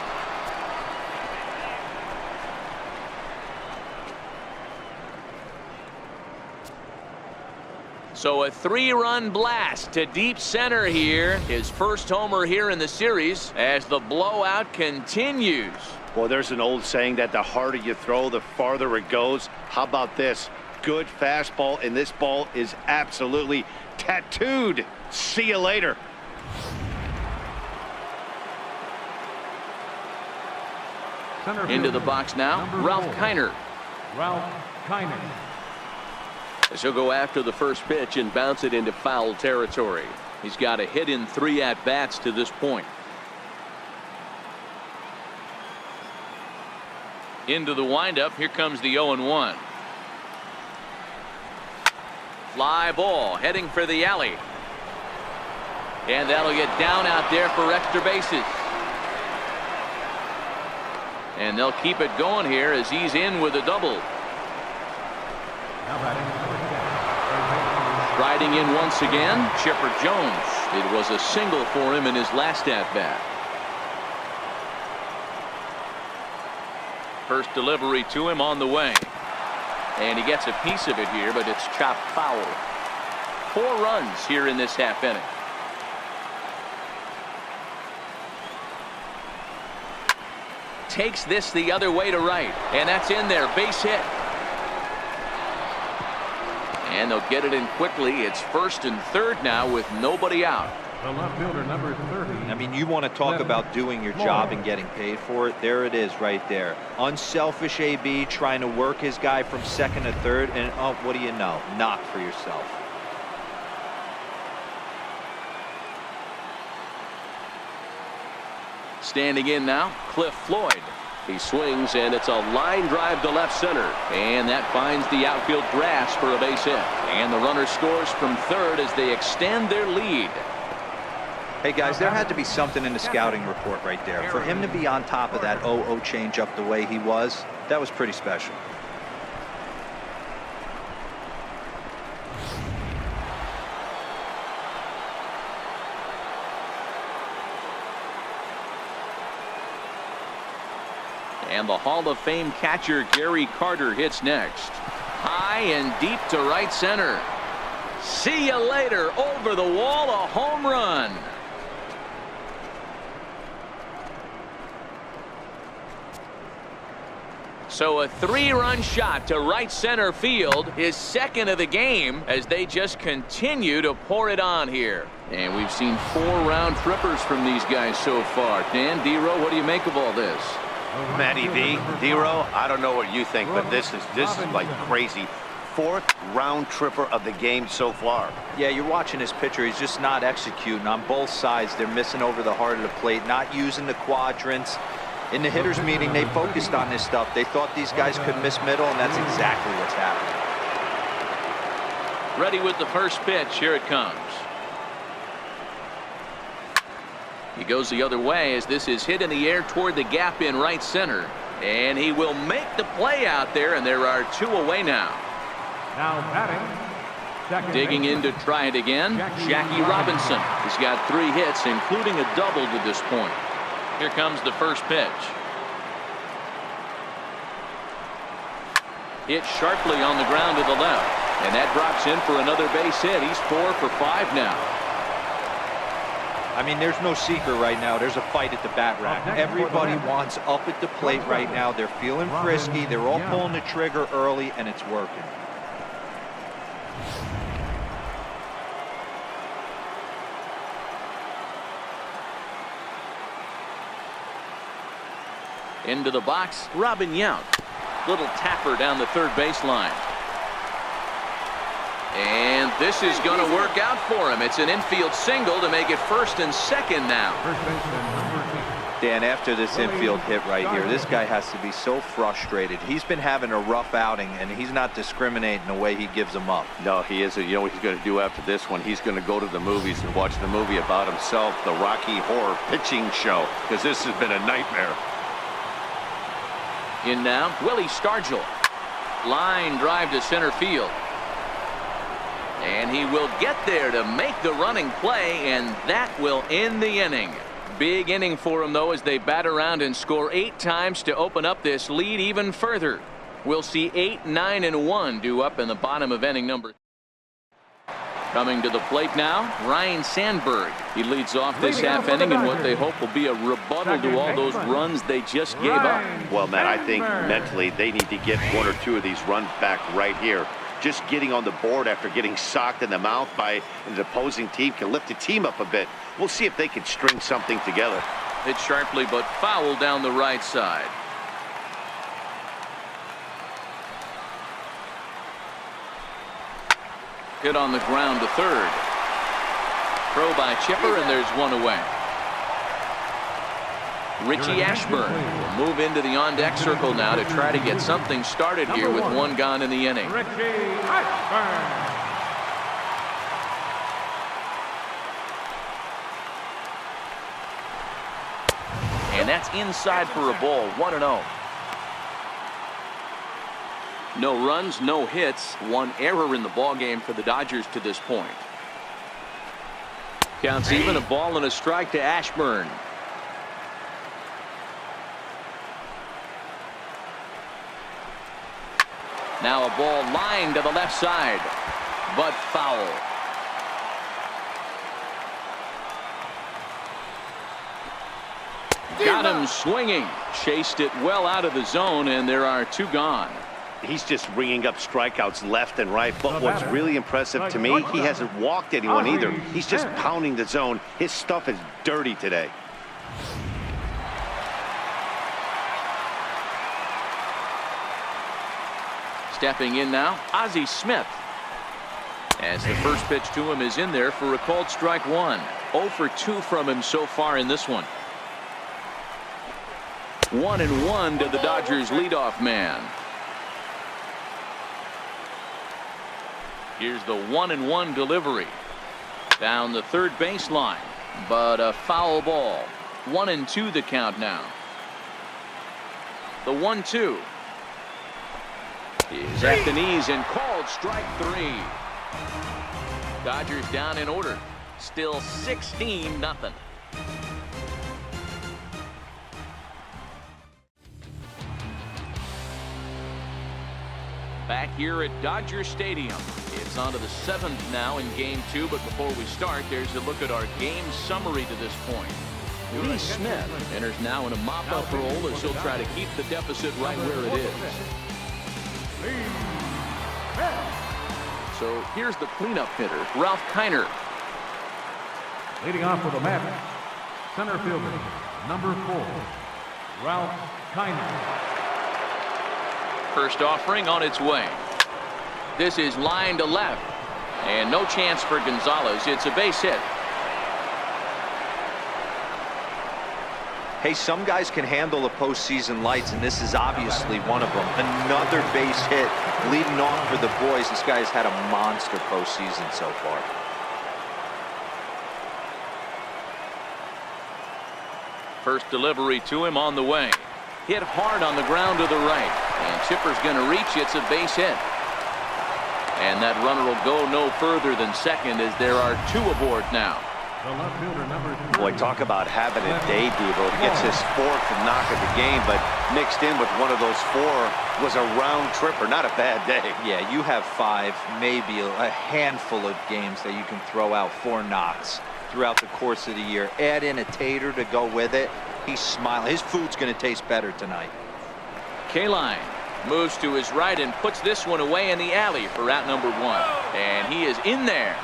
[SPEAKER 1] So a 3-run blast to deep center here. His first homer here in the series as the blowout continues.
[SPEAKER 3] Well, there's an old saying that the harder you throw, the farther it goes. How about this? Good fastball, and this ball is absolutely tattooed. See you later.
[SPEAKER 1] Into the box now, Ralph Kiner.
[SPEAKER 2] Ralph Kiner.
[SPEAKER 1] He'll go after the first pitch and bounce it into foul territory. He's got a hit in 3 at-bats to this point. Into the windup, here comes the 0-1. Fly ball heading for the alley. And that'll get down out there for extra bases. And they'll keep it going here as he's in with a double.
[SPEAKER 2] Now batting number 10.
[SPEAKER 1] Riding in once again, Chipper Jones. It was a single for him in his last at-bat. First delivery to him on the way. And he gets a piece of it here, but it's chopped foul. 4 runs here in this half inning. Takes this the other way to right, and that's in there. Base hit. And they'll get it in quickly. It's first and third now with nobody out.
[SPEAKER 2] The left fielder, number 30.
[SPEAKER 4] I mean, you want to talk about doing your job and getting paid for it. There it is right there. Unselfish AB trying to work his guy from second to third, and oh, what do you know? Knock for yourself.
[SPEAKER 1] Standing in now, Cliff Floyd.
[SPEAKER 6] He swings, and it's a line drive to left center.
[SPEAKER 1] And that finds the outfield grass for a base hit. And the runner scores from third as they extend their lead.
[SPEAKER 4] Hey guys, there had to be something in the scouting report right there. For him to be on top of that 0-0 changeup the way he was, that was pretty special.
[SPEAKER 1] And the Hall of Fame catcher Gary Carter hits next. High and deep to right center. See you later. Over the wall, a home run. So a 3-run shot to right center field, his second of the game, as they just continue to pour it on here. And we've seen 4 round trippers from these guys so far. Dan, D-Row, what do you make of all this?
[SPEAKER 3] Matty V, D-Row, I don't know what you think, but this is like crazy. 4th round tripper of the game so far.
[SPEAKER 4] Yeah, you're watching this pitcher. He's just not executing on both sides. They're missing over the heart of the plate, not using the quadrants. In the hitters meeting, they focused on this stuff. They thought these guys could miss middle, and that's exactly what's happening.
[SPEAKER 1] Ready with the first pitch. Here it comes. He goes the other way as this is hit in the air toward the gap in right center. And he will make the play out there, and there are 2 away now.
[SPEAKER 2] Now batting. Second
[SPEAKER 1] Digging in to try it again, Jackie Robinson. He's got 3 hits, including a double to this point. Here comes the first pitch. Hit sharply on the ground to the left. And that drops in for another base hit. He's 4 for 5 now.
[SPEAKER 4] I mean, there's no secret right now. There's a fight at the bat rack. Everybody wants up at the plate right now. They're feeling frisky. They're all pulling the trigger early, and it's working.
[SPEAKER 1] Into the box, Robin Yount. Little tapper down the third baseline. And this is going to work out for him. It's an infield single to make it first and second now.
[SPEAKER 2] First baseman, number 8.
[SPEAKER 4] Dan, after this infield hit right here, this guy has to be so frustrated. He's been having a rough outing, and he's not discriminating the way he gives them up.
[SPEAKER 3] No, he isn't. You know what he's going to do after this one? He's going to go to the movies and watch the movie about himself, the Rocky Horror Pitching Show, because this has been a nightmare.
[SPEAKER 1] In now, Willie Stargell. Line drive to center field. And he will get there to make the running play, and that will end the inning. Big inning for him, though, as they bat around and score 8 times to open up this lead even further. We'll see 8, 9, and 1 due up in the bottom of inning number. Coming to the plate now, Ryan Sandberg. He leads off this half inning in what they hope will be a rebuttal to all those runs they just gave up.
[SPEAKER 3] Well, Matt, I think mentally they need to get 1 or 2 of these runs back right here. Just getting on the board after getting socked in the mouth by an opposing team can lift the team up a bit. We'll see if they can string something together.
[SPEAKER 1] Hit sharply but foul down the right side. Hit on the ground to third. Throw by Chipper, and there's 1 away. Richie Ashburn will move into the on-deck circle now to try to get something started here with 1 gone in the inning.
[SPEAKER 2] Richie Ashburn.
[SPEAKER 1] And that's inside for a ball, 1-0. No runs, no hits, one error in the ball game for the Dodgers to this point. Counts even, a ball and a strike to Ashburn. Now a ball lined to the left side, but foul. Got him swinging. Chased it well out of the zone, and there are two gone.
[SPEAKER 3] He's just ringing up strikeouts left and right. But what's really impressive to me, he hasn't walked anyone either. He's just pounding the zone. His stuff is dirty today.
[SPEAKER 1] Stepping in now, Ozzie Smith. As the first pitch to him is in there for a called strike one. 0 for 2 from him so far in this one. 1-1 to the Dodgers leadoff man. Here's the 1-1 delivery. Down the third baseline, but a foul ball. 1-2 the count now. The 1-2 is at the knees and called strike 3. Dodgers down in order. Still 16-0. Back here at Dodger Stadium. It's on to the 7th now in Game 2, but before we start, there's a look at our game summary to this point. Lee Smith enters now in a mop-up role as he'll try to keep the deficit right where it is. So here's the cleanup hitter, Ralph Kiner.
[SPEAKER 2] Leading off for the Mets, center fielder, number 4, Ralph Kiner.
[SPEAKER 1] First offering on its way. This is line to left, and no chance for Gonzalez. It's a base hit.
[SPEAKER 4] Hey, some guys can handle the postseason lights, and this is obviously one of them. Another base hit leading off for the boys. This guy's had a monster postseason so far.
[SPEAKER 1] First delivery to him on the way. Hit hard on the ground to the right, and Chipper's going to reach. It's a base hit. And that runner will go no further than second as there are 2 aboard now.
[SPEAKER 2] The left fielder, number 3.
[SPEAKER 3] Boy, talk about having a day, Devo. Gets his 4th knock of the game, but mixed in with one of those 4 was a round tripper. Not a bad day.
[SPEAKER 4] Yeah, you have 5, maybe a handful of games that you can throw out 4 knocks throughout the course of the year. Add in a tater to go with it. He's smiling. His food's going to taste better tonight.
[SPEAKER 1] K-line moves to his right and puts this one away in the alley for out number 1. And he is in there.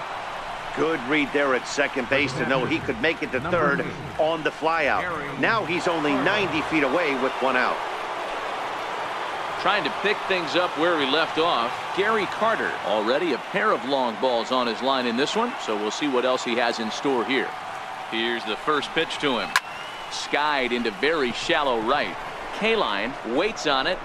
[SPEAKER 3] Good read there at second base to know he could make it to third on the flyout. Now he's only 90 feet away with 1 out.
[SPEAKER 1] Trying to pick things up where he left off, Gary Carter. Already a pair of long balls on his line in this one, so we'll see what else he has in store here. Here's the first pitch to him. Skied into very shallow right. K-line waits on it.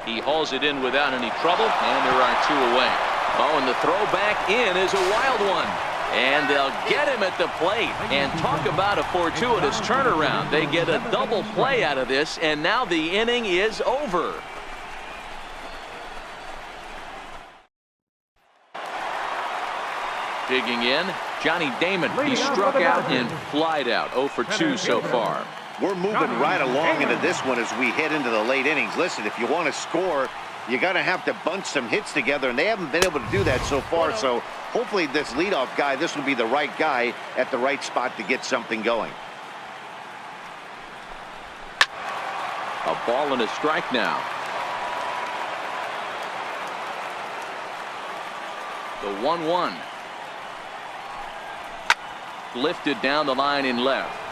[SPEAKER 1] He hauls it in without any trouble, and there are 2 away. Oh, and the throw back in is a wild one. And they'll get him at the plate. And talk about a fortuitous turnaround. They get a double play out of this, and now the inning is over. Digging in, Johnny Damon. He struck out and flied out. 0 for 2 so far.
[SPEAKER 3] We're moving right along into this one as we head into the late innings. Listen, if you want to score, you got to have to bunch some hits together, and they haven't been able to do that so far. So hopefully this leadoff guy, this will be the right guy at the right spot to get something going.
[SPEAKER 1] A ball and a strike now. The 1-1. Lifted down the line in left.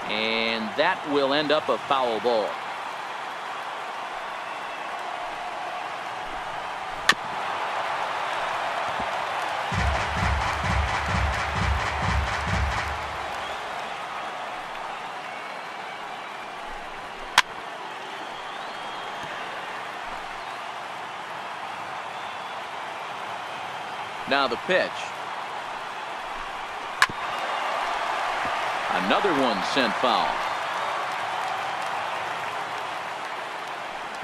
[SPEAKER 1] And that will end up a foul ball. Now the pitch. Another one sent foul.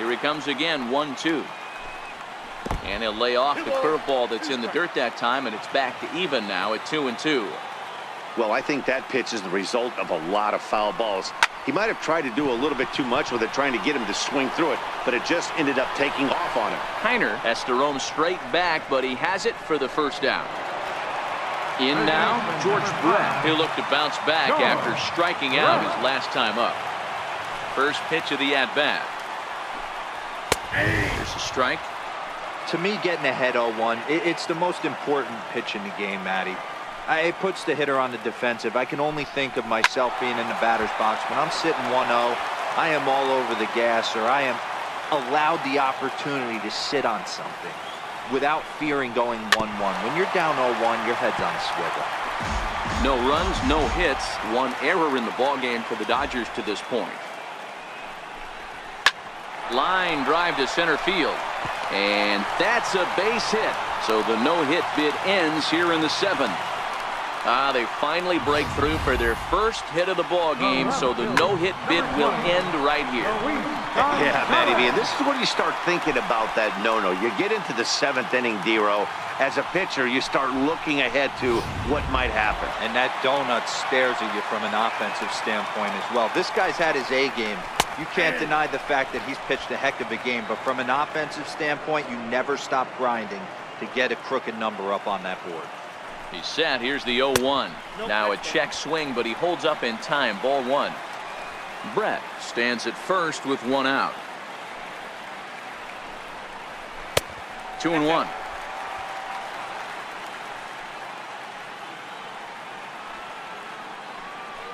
[SPEAKER 1] Here he comes again, 1-2. And he'll lay off the curveball that's in the dirt that time, and it's back to even now at 2-2.
[SPEAKER 3] Well, I think that pitch is the result of a lot of foul balls. He might have tried to do a little bit too much with it, trying to get him to swing through it, but it just ended up taking off on him.
[SPEAKER 1] Kiner has to roam straight back, but he has it for the first down. In now, George Brett. He'll look to bounce back after striking out his last time up. First pitch of the at-bat. There's a strike.
[SPEAKER 4] To me, getting ahead 0-1, it's the most important pitch in the game, Matty. It puts the hitter on the defensive. I can only think of myself being in the batter's box. When I'm sitting 1-0, I am all over the gas, or I am allowed the opportunity to sit on something without fearing going 1-1. When you're down 0-1, your head's on a swivel.
[SPEAKER 1] No runs, no hits, one error in the ballgame for the Dodgers to this point. Line drive to center field. And that's a base hit. So the no-hit bid ends here in the 7th. They finally break through for their first hit of the ball game, so the no-hit bid will end right here.
[SPEAKER 3] Yeah, Matty V, and this is when you start thinking about that no-no. You get into the 7th inning, D-Row. As a pitcher, you start looking ahead to what might happen.
[SPEAKER 4] And that donut stares at you from an offensive standpoint as well. This guy's had his A game. You can't deny the fact that he's pitched a heck of a game, but from an offensive standpoint, you never stop grinding to get a crooked number up on that board.
[SPEAKER 1] He's set. Here's the 0-1. Now a check swing, but he holds up in time. Ball 1. Brett stands at first with 1 out. 2-1.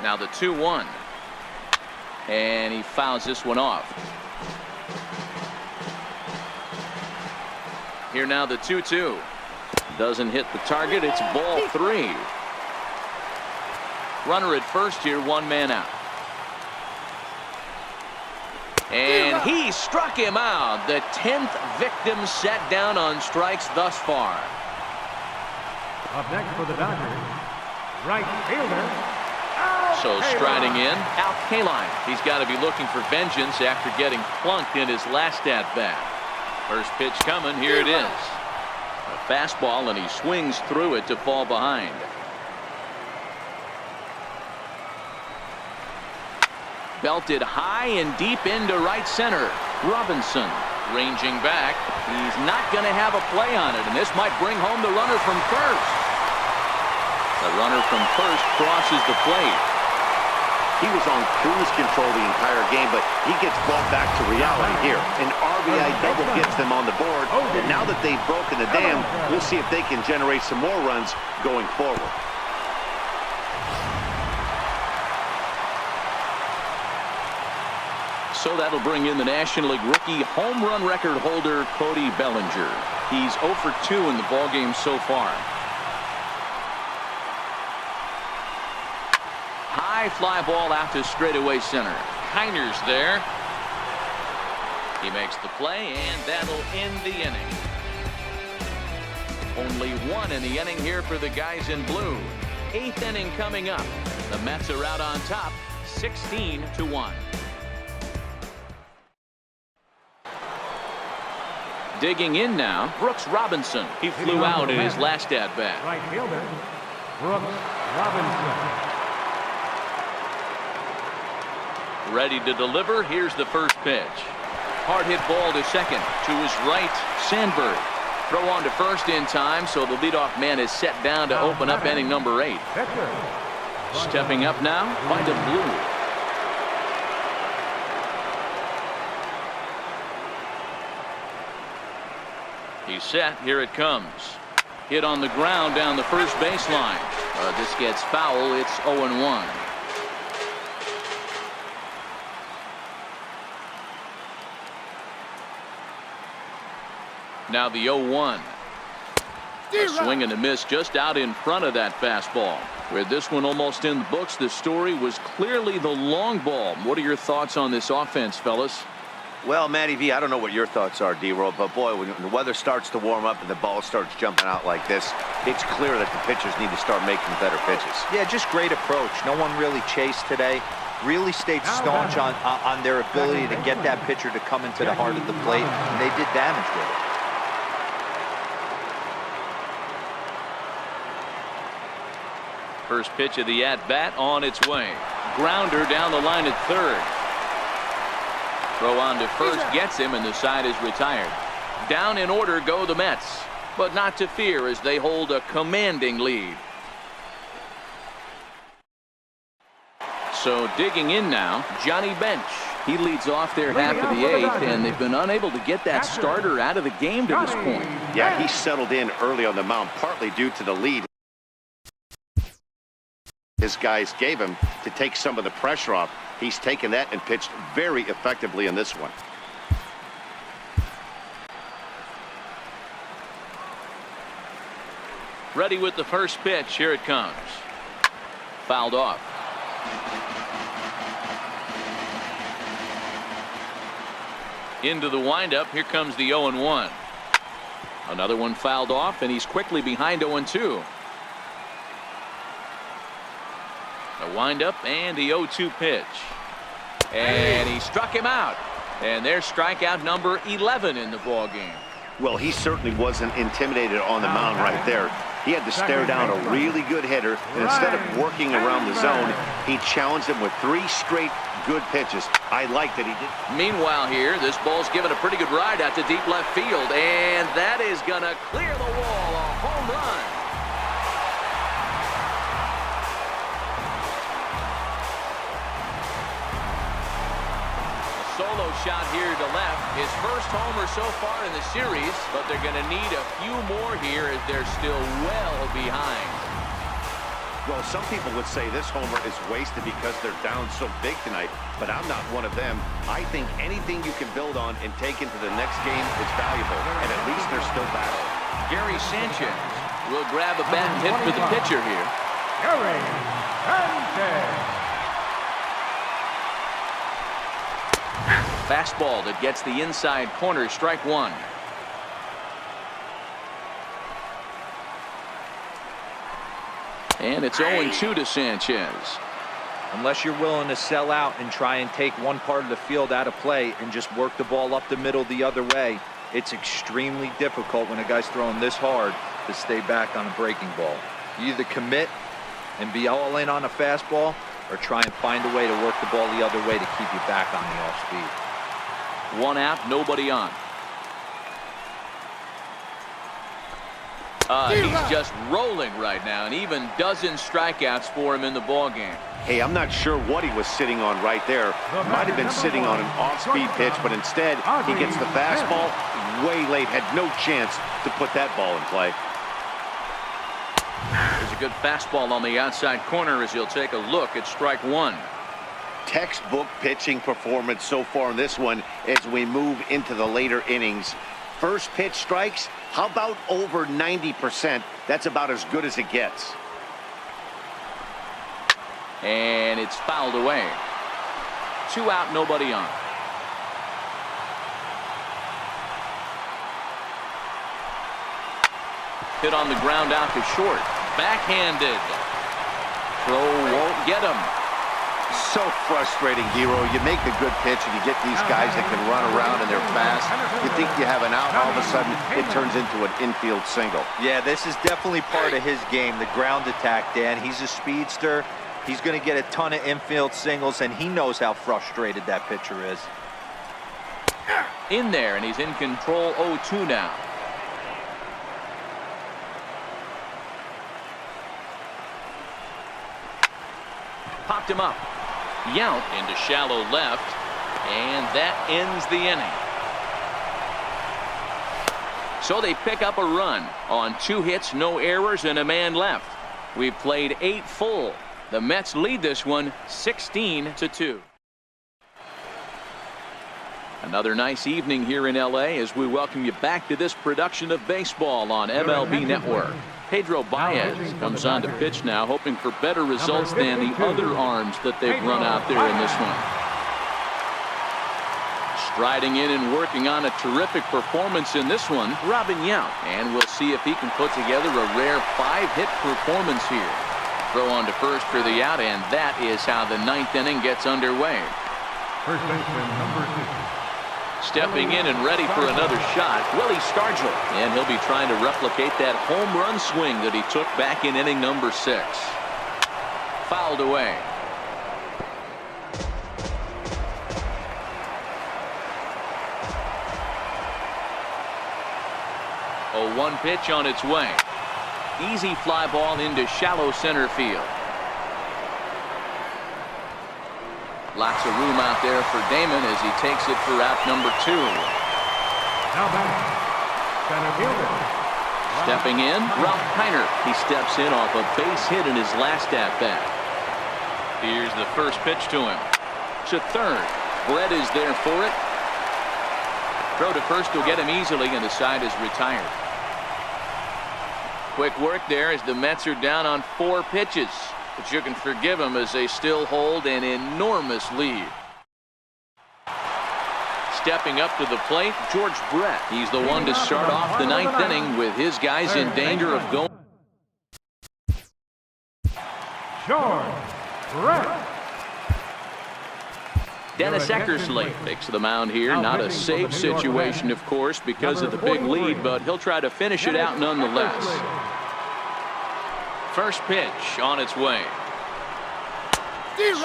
[SPEAKER 1] Now the 2-1. And he fouls this one off. Here now the 2-2. Doesn't hit the target. It's ball 3. Runner at first here, 1 man out. And he struck him out. The 10th victim set down on strikes thus far.
[SPEAKER 2] Up next for the Dodgers, right fielder.
[SPEAKER 1] So striding in, Al Kaline. He's got to be looking for vengeance after getting plunked in his last at-bat. First pitch coming. Here it is. A fastball, and he swings through it to fall behind. Belted high and deep into right center. Robinson ranging back. He's not going to have a play on it, and this might bring home the runner from first. The runner from first crosses the plate.
[SPEAKER 3] He was on cruise control the entire game, but he gets brought back to reality here. An RBI double gets them on the board, and now that they've broken the dam, we'll see if they can generate some more runs going forward.
[SPEAKER 1] So that'll bring in the National League rookie home run record holder Cody Bellinger. He's 0 for 2 in the ballgame so far. High fly ball out to straightaway center. Kiner's there. He makes the play, and that'll end the inning. Only 1 in the inning here for the guys in blue. 8th inning coming up. The Mets are out on top, 16-1. Digging in now, Brooks Robinson. He flew out in his last at-bat.
[SPEAKER 2] Right fielder, Brooks Robinson.
[SPEAKER 1] Ready to deliver. Here's the first pitch. Hard hit ball to second. To his right, Sandberg. Throw on to first in time, so the leadoff man is set down to open up inning number 8. Stepping up now by the blue. He's set. Here it comes. Hit on the ground down the first baseline. This gets foul. It's 0-1. Now the 0-1. A swing and a miss just out in front of that fastball. With this one almost in the books, the story was clearly the long ball. What are your thoughts on this offense, fellas?
[SPEAKER 5] Well, Matty V, I don't know what your thoughts are, D-Roll, but boy, when the weather starts to warm up and the ball starts jumping out like this, it's clear that the pitchers need to start making better pitches.
[SPEAKER 4] Yeah, just great approach. No one really chased today. really stayed staunch on their ability to get that pitcher to come into the heart of the plate, and they did damage with it.
[SPEAKER 1] First pitch of the at-bat on its way. Grounder down the line at third. Throw on to first gets him, and the side is retired. Down in order go the Mets, but not to fear as they hold a commanding lead. So digging in now, Johnny Bench. He leads off their half of the eighth, and they've been unable to get that starter out of the game to this point.
[SPEAKER 3] Yeah, he settled in early on the mound, partly due to the lead his guys gave him to take some of the pressure off. He's taken that and pitched very effectively in this one.
[SPEAKER 1] Ready with the first pitch. Here it comes. Fouled off. Into the windup. Here comes the 0-1. Another one fouled off, and he's quickly behind 0-2. The windup and the 0-2 pitch. And he struck him out. And there's strikeout number 11 in the ball game.
[SPEAKER 3] Well, he certainly wasn't intimidated on the mound right there. He had to stare down a really good hitter, and instead of working around the zone, he challenged him with 3 straight good pitches. I like that he did.
[SPEAKER 1] Meanwhile here, this ball's given a pretty good ride out to deep left field, and that is going to clear the wall. A home run. Solo shot here to left. His first homer so far in the series, but they're going to need a few more here as they're still well behind.
[SPEAKER 3] Well, some people would say this homer is wasted because they're down so big tonight, but I'm not one of them. I think anything you can build on and take into the next game is valuable, and at least they're still battling.
[SPEAKER 1] Gary Sanchez will grab a bat and hit for the pitcher here.
[SPEAKER 2] Gary Sanchez.
[SPEAKER 1] Fastball that gets the inside corner, strike one. And it's 0-2 to Sanchez.
[SPEAKER 4] Unless you're willing to sell out and try and take one part of the field out of play and just work the ball up the middle the other way, it's extremely difficult when a guy's throwing this hard to stay back on a breaking ball. You either commit and be all in on a fastball, or try and find a way to work the ball the other way to keep you back on the off speed.
[SPEAKER 1] One out, nobody on. He's just rolling right now, and even dozens strikeouts for him in the ball game.
[SPEAKER 3] Hey, I'm not sure what he was sitting on right there. Might have been sitting on an off-speed pitch, but instead he gets the fastball way late. Had no chance to put that ball in play.
[SPEAKER 1] There's a good fastball on the outside corner as he'll take a look at strike one.
[SPEAKER 3] Textbook pitching performance so far in this one as we move into the later innings. First pitch strikes, how about over 90%? That's about as good as it gets.
[SPEAKER 1] And it's fouled away. 2 out, nobody on. Hit on the ground out to short. Backhanded. Throw won't get him.
[SPEAKER 3] So frustrating, Hero. You make a good pitch and you get these guys that can run around and they're fast. You think you have an out, all of a sudden it turns into an infield single.
[SPEAKER 4] Yeah, this is definitely part of his game, the ground attack, Dan. He's a speedster. He's going to get a ton of infield singles, and he knows how frustrated that pitcher is.
[SPEAKER 1] In there, and he's in control. 0-2 now. Popped him up. Yount into shallow left, and that ends the inning. So they pick up a run on 2 hits, no errors, and a man left. We've played 8 full. The Mets lead this one 16-2. Another nice evening here in LA as we welcome you back to this production of baseball on MLB Network. Pedro Baez comes on to pitch now, hoping for better results than the other arms that they've run out there in this one. Striding in and working on a terrific performance in this one, Robin Yount. And we'll see if he can put together a rare 5-hit performance here. Throw on to first for the out, and that is how the 9th inning gets underway.
[SPEAKER 2] First baseman, number 6.
[SPEAKER 1] Stepping in and ready for another shot, Willie Stargell. And he'll be trying to replicate that home run swing that he took back in inning number 6. Fouled away. A 1 pitch on its way. Easy fly ball into shallow center field. Lots of room out there for Damon as he takes it for out number 2.
[SPEAKER 2] Now back, center fielder.
[SPEAKER 1] Stepping in, Ralph Kiner. He steps in off a base hit in his last at-bat. Here's the first pitch to him. To third. Brett is there for it. Throw to first will get him easily, and the side is retired. Quick work there as the Mets are down on 4 pitches. But you can forgive them as they still hold an enormous lead. Stepping up to the plate, George Brett. He's the one to start off the 9th inning with his guys in danger of going.
[SPEAKER 2] George Brett.
[SPEAKER 1] Dennis Eckersley takes the mound here. Not a safe situation, of course, because of the big lead, but he'll try to finish it out nonetheless. First pitch on its way.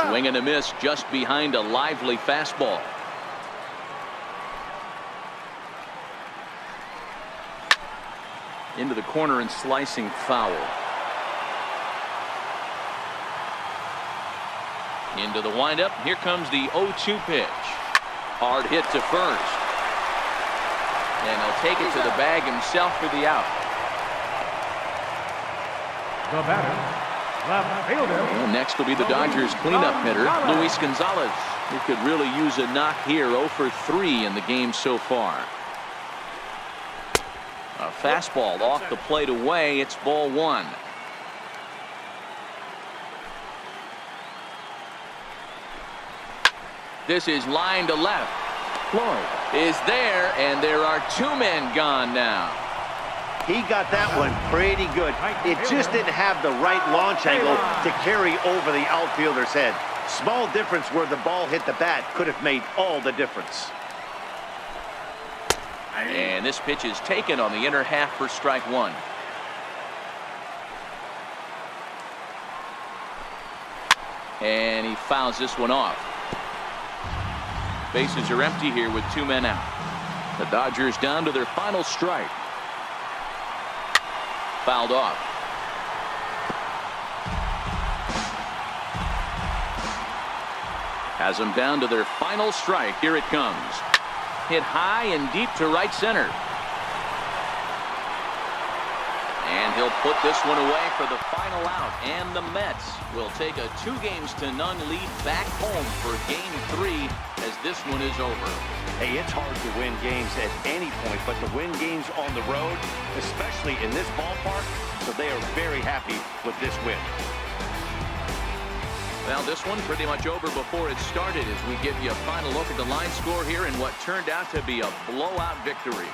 [SPEAKER 1] Swing and a miss just behind a lively fastball. Into the corner and slicing foul. Into the windup. Here comes the 0-2 pitch. Hard hit to first. And he'll take it to the bag himself for the out.
[SPEAKER 2] The batter, left fielder.
[SPEAKER 1] And next will be the Dodgers cleanup hitter, Luis Gonzalez. He could really use a knock here. 0 for 3 in the game so far. A fastball off the plate away. It's ball 1. This is line to left. Floyd is there, and there are 2 men gone now.
[SPEAKER 3] He got that one pretty good. It just didn't have the right launch angle to carry over the outfielder's head. Small difference where the ball hit the bat could have made all the difference.
[SPEAKER 1] And this pitch is taken on the inner half for strike 1. And he fouls this one off. Bases are empty here with 2 men out. The Dodgers down to their final strike. Fouled off. Has them down to their final strike. Here it comes. Hit high and deep to right center. And he'll put this one away for the final out. And the Mets will take a 2-0 lead back home for Game 3 as this one is over.
[SPEAKER 3] Hey, it's hard to win games at any point, but to win games on the road, especially in this ballpark, so they are very happy with this win.
[SPEAKER 1] Well, this one pretty much over before it started as we give you a final look at the line score here in what turned out to be a blowout victory.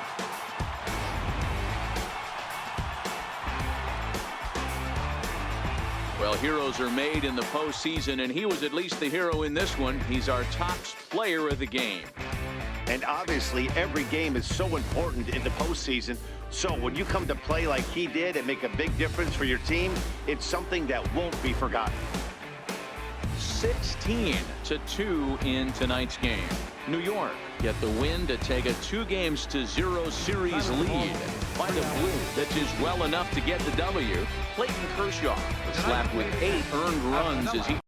[SPEAKER 1] Well, heroes are made in the postseason, and he was at least the hero in this one. He's our top player of the game.
[SPEAKER 3] And obviously, every game is so important in the postseason. So when you come to play like he did and make a big difference for your team, it's something that won't be forgotten.
[SPEAKER 1] 16-2 in tonight's game. New York get the win to take a 2-0 series lead by the Blue. That's just well enough to get the W. Clayton Kershaw was slapped with 8 earned runs as he